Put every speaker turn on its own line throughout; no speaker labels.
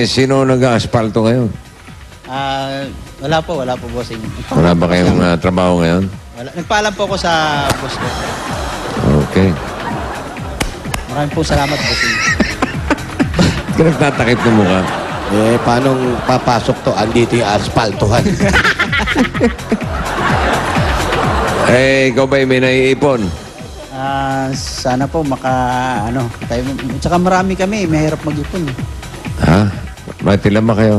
Sino nag-aasfalto ngayon?
Wala po, bossing.
Wala ba kayong trabaho ngayon?
Wala. Nagpaalam po ako sa boss ko.
Okay.
Maraming po salamat, bossing.
Ka nagtatakip ng mukha.
Paano papasok to? Andito yung aspaltuhan.
Ikaw ba'y may naiipon?
Sana po tayo. Tsaka marami kami, mahirap mag-ipon.
Ha? May ilan ba kayo?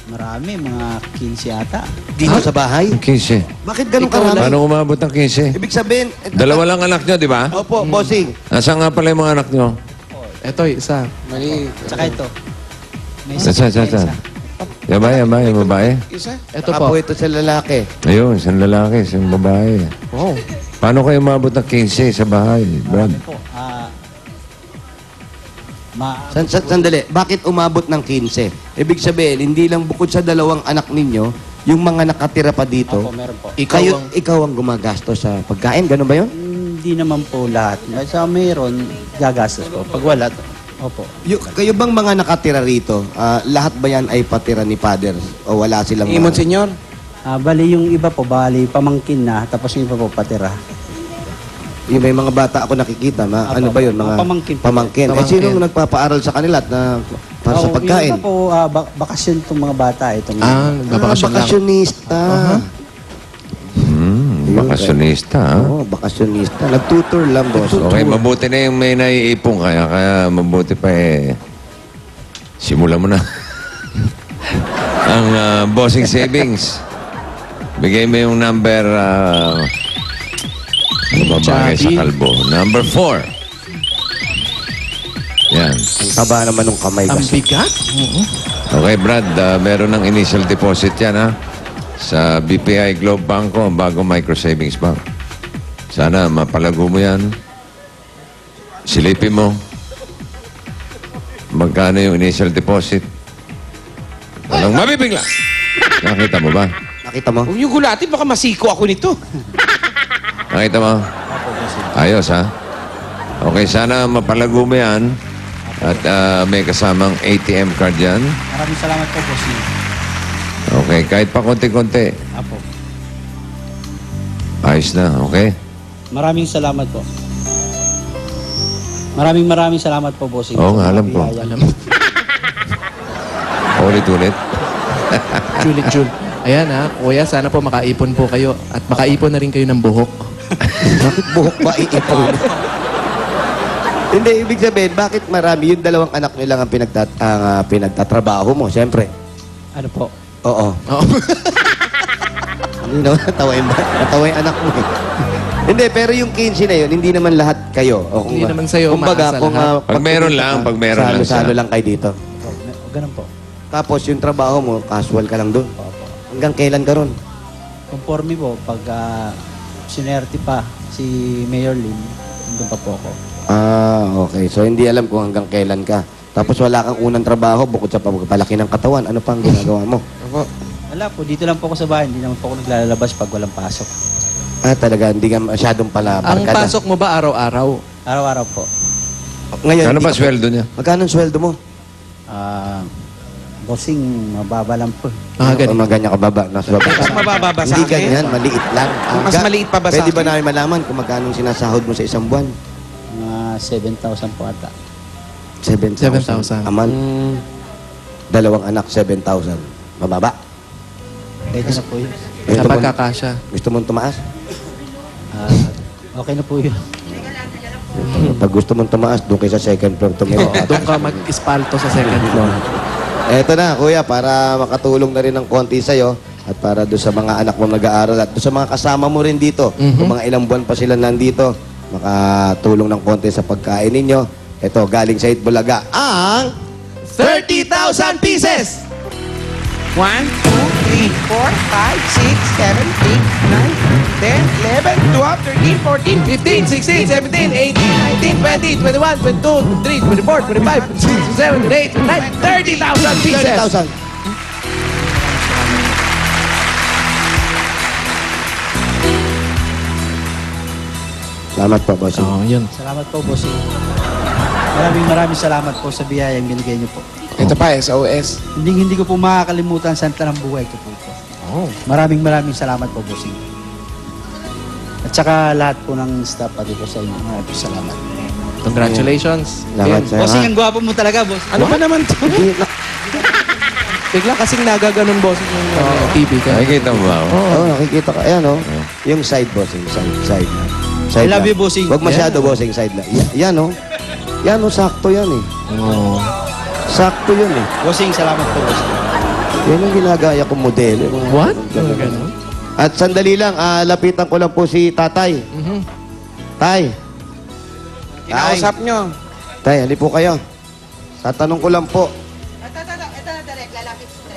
Marami, mga 15 ata.
Dito sa bahay?
15.
Bakit ganun karami?
Paano umabot ng 15?
Ibig sabihin...
Dalawa lang anak nyo, di ba?
Opo, bossing.
Nasaan nga pala yung mga anak nyo?
Ito, isa.
Tsaka ito. May
Saan? Yan ba, yung babae?
Ito
Baka po
po.
ito sa lalaki.
Ayun, isang lalaki, isang babae.
Wow.
Paano kayo umabot ng 15 sa bahay, Brad?
po.
Sandali, bakit umabot ng 15? Ibig sabihin, hindi lang bukod sa dalawang anak ninyo, yung mga nakatira pa dito,
Opo, meron po.
ikaw ang gumagastos sa pagkain, gano'n ba yun?
Hindi naman po lahat. Sa mayroon, gagastos po. Pag wala, opo.
Kayo bang mga nakatira rito, lahat ba yan ay patira ni Father? O wala silang...
senyor.
Bali yung iba po, pamangkin na, tapos yung iba po patira.
Yung may mga bata ako nakikita, ano ba yun? Mga
Pamangkin.
Pamangkin. Sino nagpapaaral sa kanila at para sa pagkain?
Yung iba po, bakasyon itong mga bata.
Bakasyonista.
Bakasyonista, ha?
Oo, bakasyonista. Nagtutor lang, boss.
Okay, mabuti na yung may naiipon kaya mabuti pa simulan mo na. Ang bossing savings. Bigay mo yung number, bagay sa kalbo. Number 4. Yan.
Ang taba naman ng kamay.
Ang
Kasi.
bigat.
Okay, Brad, meron ng initial deposit yan, ha? Sa BPI Globe Banco, ang bagong micro savings bank. Sana mapalago mo yan. Silipin mo. Magkano yung initial deposit? Walang mabibigla. Nakita mo ba?
Nakita mo?
Huwag niyo gulatin, baka masiko ako nito.
Nakita mo? Ayos, ha? Okay, sana mapalago mo yan. At may kasamang ATM card yan.
Maraming salamat po, bossing.
Okay, kahit pa konti-konti.
Apo.
Ayos na, okay?
Maraming salamat po. Maraming salamat po, bossing.
Oo nga,
Sa mga
alam ko.
biyaya.
Ulit-ulit.
Chul. Ayan ha, kuya, sana po makaipon po kayo at makaipon na rin kayo ng buhok.
Bakit buhok ba iipon? Hindi, ibig sabihin, bakit marami? Yung dalawang anak nyo lang ang pinagtatrabaho mo, siyempre.
Ano po?
Oo.
Oo.
Hindi naman natawain ba? Natawain anak mo eh. Hindi, pero yung 15 na yun, hindi naman lahat kayo. O,
Hindi naman sa'yo
kumbaga,
umaasa
kung,
lahat.
Pag meron lang, pag meron lang siya.
Salo lang kayo dito.
Ganun po.
Tapos yung trabaho mo, casual ka lang doon. Hanggang kailan ka ron?
Conforme po, pag sinerte pa si Mayor Lim, doon pa po ako.
Okay. So, hindi alam kung hanggang kailan ka. Tapos wala kang unang trabaho bukod sa pagpalaki ng katawan. Ano pang ginagawa mo?
Wala po, dito lang po ako sa bahay. Hindi naman po ako naglalabas pag walang pasok.
Talaga, hindi ka masyadong pala
Ang
barkada.
pasok mo ba araw-araw?
Araw-araw po.
Ngayon,
Ano
hindi
ba
ka-
sweldo niya?
Magkano ang sweldo mo?
Bossing, mababa lang po.
Ganun. Ganyan kababa. Nasa baba.
Mas mababa ba sa
Hindi
akin?
ganyan, maliit lang.
Mas maliit pa ba sa
Pwede ba
akin?
namin malaman kung magkano ang sinasahod mo sa isang buwan?
Mga 7,000 po ata.
7,000 a month. Dalawang anak, 7,000. Mababa.
Pwede na po yun.
Sa
Gusto mo,
pagkakasya.
gusto mong tumaas?
Okay na po yun.
Pag gusto mong tumaas, doon kayo sa second floor tumira.
Doon ka mag-espalto sa second floor.
Eto na, kuya, para makatulong na rin ng konti sa'yo at para doon sa mga anak mo nag-aaral at doon sa mga kasama mo rin dito, kung mga ilang buwan pa sila nandito, makatulong ng konti sa pagkain ninyo. Ito, galing sa Itbulaga, ang
30,000 pieces! 1, 2, 3, 4, 5, 6, 7, 8, 9, 10, 11, 12, 13, 14, 15, 16, 17, 18, 19, 20, 21, 22, 23, 24, 25, 26, 27, 28, 29, 30,000 pieces!
30,000. Salamat po, boss.
Oh, yun.
Salamat po, bossing. Maraming salamat po sa biyayang binigay niyo po.
Ito pa, SOS.
Hindi ko po makakalimutan sa ng buhay ko po.
Oh.
Maraming salamat po, bossing. At saka lahat po ng staff pati po sa inyo. Maraming salamat.
Congratulations.
Salamat
Again.
sa'yo.
Bossing,
ha?
ang gwapo mo talaga, boss.
Ano ba naman to?
Hindi,
Bigla kasing nagaganon boss yung TV ka.
Nakikita mo ba ako?
Oo, nakikita ka. Ayan, oh. Yung side, bossing. Side na.
I love you, bossing.
Huwag masyado, bossing. Side na. Yan, oh. Yan, oh. Sakto yan, eh.
Oh.
Sakto yun, eh.
Bossing, salamat po, bossing.
Yan yung ginagaya kong modelo. yung mga-
What?
Ganun. At sandali lang, lapitan ko lang po si tatay.
Mhm.
Tay.
Kinausap nyo.
Tay, hali po kayo. Tatanong ko lang po.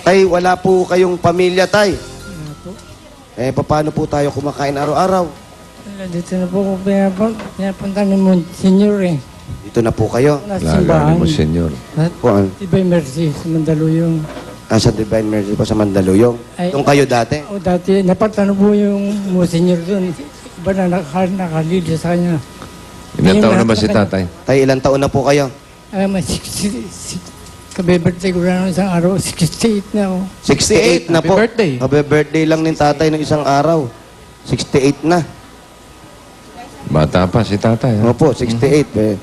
Tay, wala po kayong pamilya, tay. Eh, paano po tayo kumakain araw-araw?
Dito na po ako pinapunta ni Monsignor eh.
Dito na po kayo.
Nasa
Lagani
simbahan.
mo, senyor.
At
Po,
Ibay Mercy sa Mandaluyong.
sa Divine Mercy po sa Mandaluyong.
Ay-
Doon kayo dati?
O dati, napatano po yung Monsignor doon. Iba na nakalili sa kanya.
Ilang
Yung
taon na
lahat
ba
ng
si
kanya-
tatay?
Tay, ilang taon na po kayo?
May kabe-birthday ko na ng isang araw. 68 na ako.
68 na
Happy
po.
birthday.
Happy birthday lang ng tatay ng isang araw. 68 na.
Bata pa si tatay. Ha?
Opo, 68.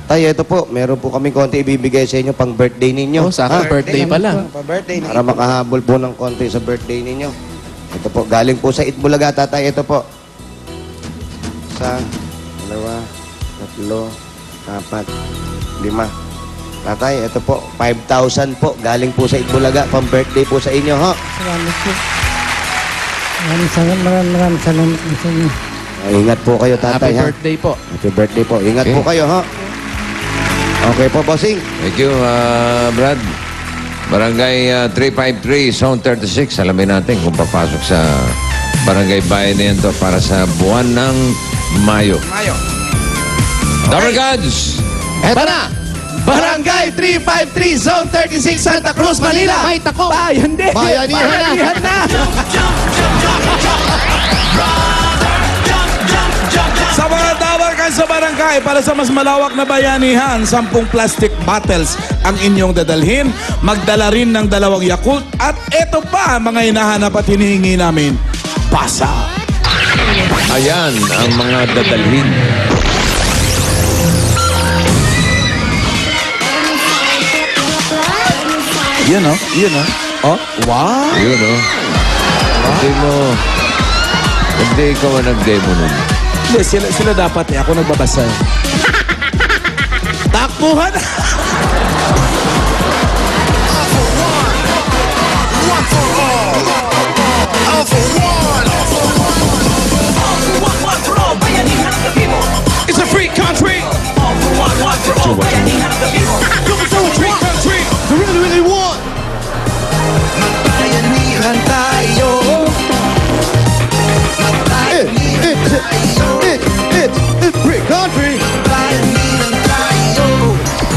Tay, ito po. Meron po kami konti ibibigay sa inyo pang birthday ninyo.
Oh, sakto
Ha?
birthday pa lang.
Pa-birthday para makahabol po ng konti sa birthday ninyo. Ito po, galing po sa Itbulaga, tatay. Ito po. Isa, dalawa, tatlo, apat, lima. Tatay, ito po, 5,000 po. Galing po sa Itbulaga, pang birthday po sa inyo, ha?
Salamat po. Maraming salamat po sa inyo.
Ingat po kayo,
Happy
tatay, ha?
birthday po.
Happy birthday po. Ingat
Okay.
po kayo, ha? Okay po, bossing.
Thank you, Brad. Barangay 353, Zone 36. Alamin natin kung papasok sa Barangay Bayan na yan to para sa buwan ng Mayo.
Mayo.
Double Gods!
Eto na! Barangay 353, Zone 36, Santa Cruz, Manila. May tako. Bayan din.
Bayanihan na.
Sa mga tawagan sa barangay para sa mas malawak na bayanihan, 10 plastic bottles ang inyong dadalhin. Magdala rin ng 2 Yakult. At ito pa mga hinahanap at hinihingi namin. Pasa.
Ayan ang mga dadalhin.
Yun o, yun o. Oh, wow.
Yun, oh. Hindi ikaw ang nag-demo nun.
Hindi, sila dapat eh. Ako nagbabasa. Takbuhan! It's a free country! Free country!
You really, really want?
Bayanihan tayo.
It's free country.
Bayanihan tayo.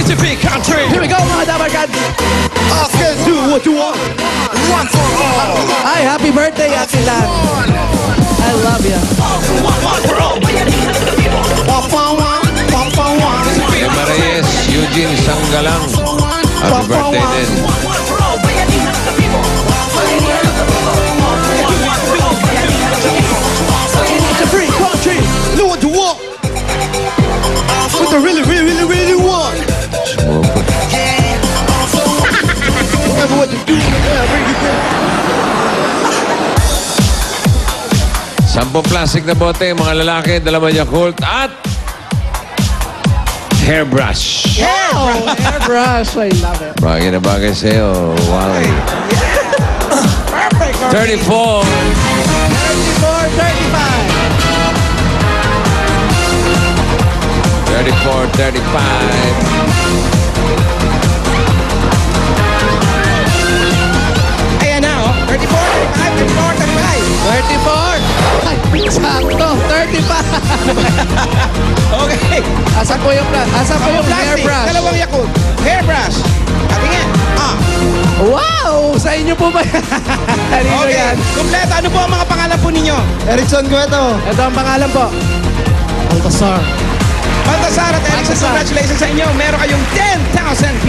It's a free country!
Here we go, mga dabarkad.
I can do what you want.
Ay, happy birthday, Ate Lan. I love you.
Emma Reyes, Eugene Sanggalang. Happy birthday din.
It's a free country.
Do what you want. What you really, really, really, really want.
Sumubok.
Whatever what you do, whatever you do.
10 plastic na bote, mga lalaki, 2 Yakult at hairbrush.
Oh, airbrush. I love it.
Bagay na bagay sa'yo, Wally.
Perfect.
34.
34, 35.
34, 35.
Ayan na, oh. 34, 35, 34, 35. 34. Ay, sakto. 35. Okay. Asan po yung
Plastic,
hairbrush?
2 Yakult. Hairbrush. Patingin. Ah.
Wow! Sa inyo po ba yan? Kanino
Okay.
yan?
Kompleto. Ano po ang mga pangalan po ninyo?
Erickson Cueto.
Ito ang pangalan po. Baltasar.
Baltasar at Erickson, congratulations sa inyo. Meron kayong 10,000